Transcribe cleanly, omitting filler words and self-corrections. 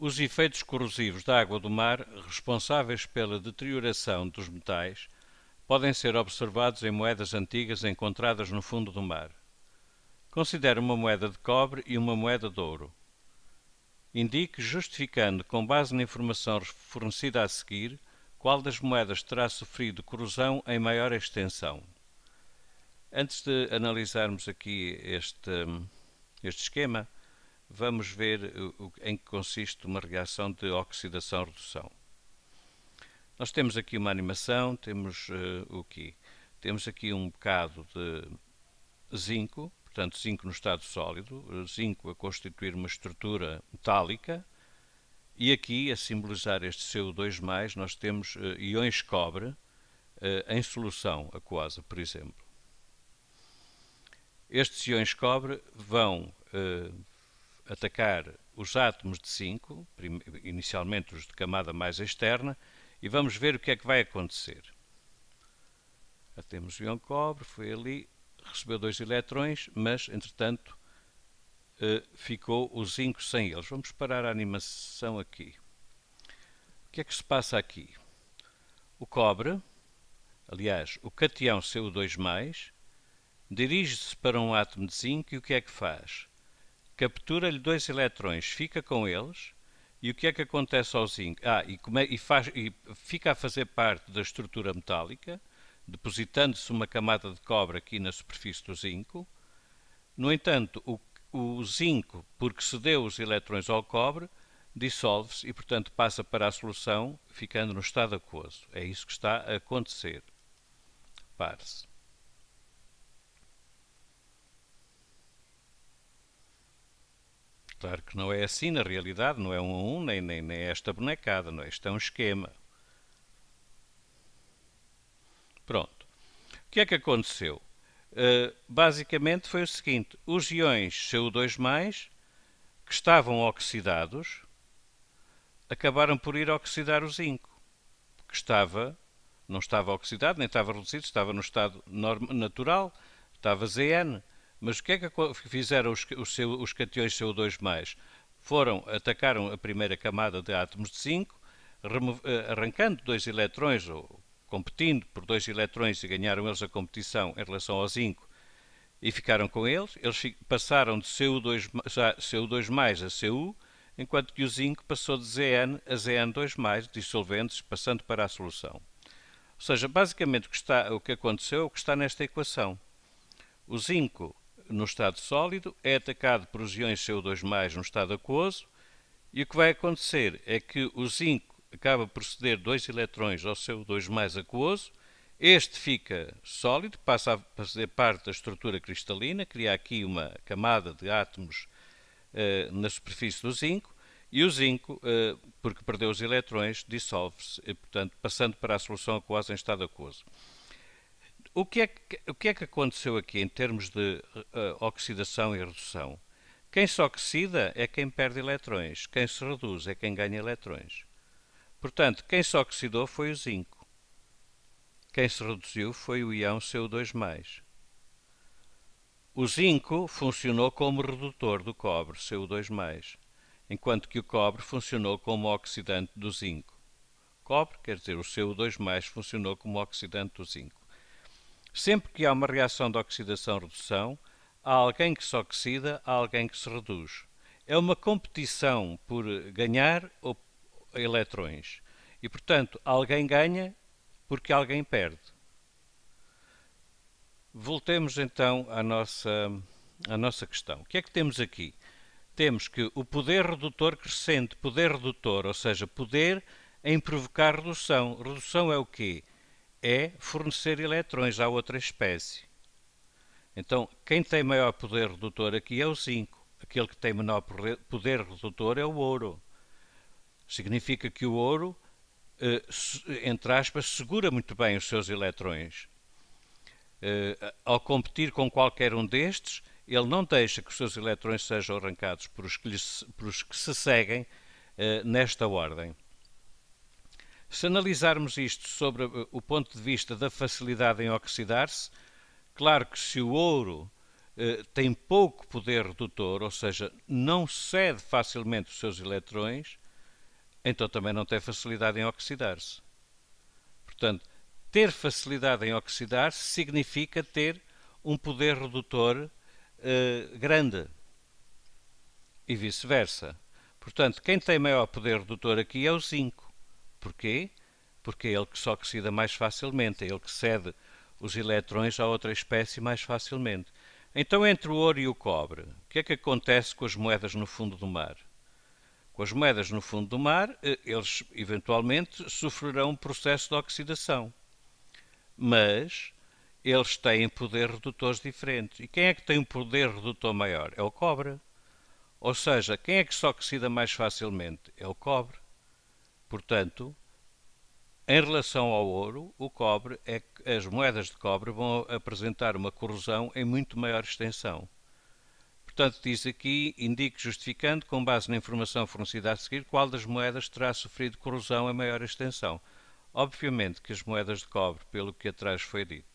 Os efeitos corrosivos da água do mar, responsáveis pela deterioração dos metais, podem ser observados em moedas antigas encontradas no fundo do mar. Considere uma moeda de cobre e uma moeda de ouro. Indique, justificando com base na informação fornecida a seguir, qual das moedas terá sofrido corrosão em maior extensão. Antes de analisarmos aqui este esquema, vamos ver em que consiste uma reação de oxidação-redução. Nós temos aqui uma animação, temos o quê? Temos aqui um bocado de zinco, portanto zinco no estado sólido, zinco a constituir uma estrutura metálica, e aqui, a simbolizar este CO2+, nós temos íons cobre em solução aquosa, por exemplo. Estes íons cobre vão atacar os átomos de zinco, inicialmente os de camada mais externa, e vamos ver o que é que vai acontecer. Já temos o íon cobre, foi ali, recebeu 2 eletrões, mas, entretanto, ficou o zinco sem eles. Vamos parar a animação aqui. O que é que se passa aqui? O cobre, aliás, o cateão CO2+, dirige-se para um átomo de zinco e o que é que faz? Captura-lhe 2 eletrões, fica com eles, e o que é que acontece ao zinco? E fica a fazer parte da estrutura metálica, depositando-se uma camada de cobre aqui na superfície do zinco. No entanto, o zinco, porque cedeu os eletrões ao cobre, dissolve-se e, portanto, passa para a solução, ficando no estado aquoso. É isso que está a acontecer. Repare-se. Claro que não é assim na realidade, não é 1 a 1, nem é esta bonecada, não é? Isto é um esquema. Pronto. O que é que aconteceu? Basicamente foi o seguinte: os íons CO2+, que estavam oxidados, acabaram por ir oxidar o zinco, que não estava oxidado, nem estava reduzido, estava no estado natural, estava ZN. Mas o que é que fizeram os cateões CO2+? Atacaram a primeira camada de átomos de zinco, arrancando 2 eletrões, ou competindo por 2 eletrões, e ganharam eles a competição em relação ao zinco, e ficaram com eles. Eles passaram de CO2+ a Cu, enquanto que o zinco passou de Zn a Zn2+, dissolvendo-se, passando para a solução. Ou seja, basicamente o que aconteceu é o que está nesta equação. O zinco, no estado sólido, é atacado por os íons CO2+, no estado aquoso, e o que vai acontecer é que o zinco acaba por ceder 2 eletrões ao CO2+ aquoso, este fica sólido, passa a fazer parte da estrutura cristalina, cria aqui uma camada de átomos na superfície do zinco, e o zinco, porque perdeu os eletrões, dissolve-se, portanto, passando para a solução aquosa em estado aquoso. O que é que aconteceu aqui em termos de oxidação e redução? Quem se oxida é quem perde eletrões, quem se reduz é quem ganha eletrões. Portanto, quem se oxidou foi o zinco. Quem se reduziu foi o íon CO2+. O zinco funcionou como redutor do cobre, CO2+, enquanto que o cobre funcionou como oxidante do zinco. Cobre, quer dizer, o CO2+, funcionou como oxidante do zinco. Sempre que há uma reação de oxidação-redução, há alguém que se oxida, há alguém que se reduz. É uma competição por ganhar eletrões. E, portanto, alguém ganha porque alguém perde. Voltemos então à nossa questão. O que é que temos aqui? Temos que o poder redutor crescente, poder redutor, ou seja, poder em provocar redução. Redução é o quê? É fornecer eletrões à outra espécie. Então, quem tem maior poder redutor aqui é o zinco. Aquele que tem menor poder redutor é o ouro. Significa que o ouro, entre aspas, segura muito bem os seus eletrões. Ao competir com qualquer um destes, ele não deixa que os seus eletrões sejam arrancados por os que se seguem nesta ordem. Se analisarmos isto sobre o ponto de vista da facilidade em oxidar-se, claro que se o ouro tem pouco poder redutor, ou seja, não cede facilmente os seus eletrões, então também não tem facilidade em oxidar-se. Portanto, ter facilidade em oxidar-se significa ter um poder redutor grande e vice-versa. Portanto, quem tem maior poder redutor aqui é o zinco. Porquê? Porque é ele que se oxida mais facilmente, é ele que cede os eletrões a outra espécie mais facilmente. Então, entre o ouro e o cobre, o que é que acontece com as moedas no fundo do mar? Com as moedas no fundo do mar, eles eventualmente sofrerão um processo de oxidação. Mas eles têm poder redutores diferentes. E quem é que tem um poder redutor maior? É o cobre. Ou seja, quem é que se oxida mais facilmente? É o cobre. Portanto, em relação ao ouro, o cobre as moedas de cobre vão apresentar uma corrosão em muito maior extensão. Portanto, diz aqui, indique justificando, com base na informação fornecida a seguir, qual das moedas terá sofrido corrosão em maior extensão. Obviamente que as moedas de cobre, pelo que atrás foi dito,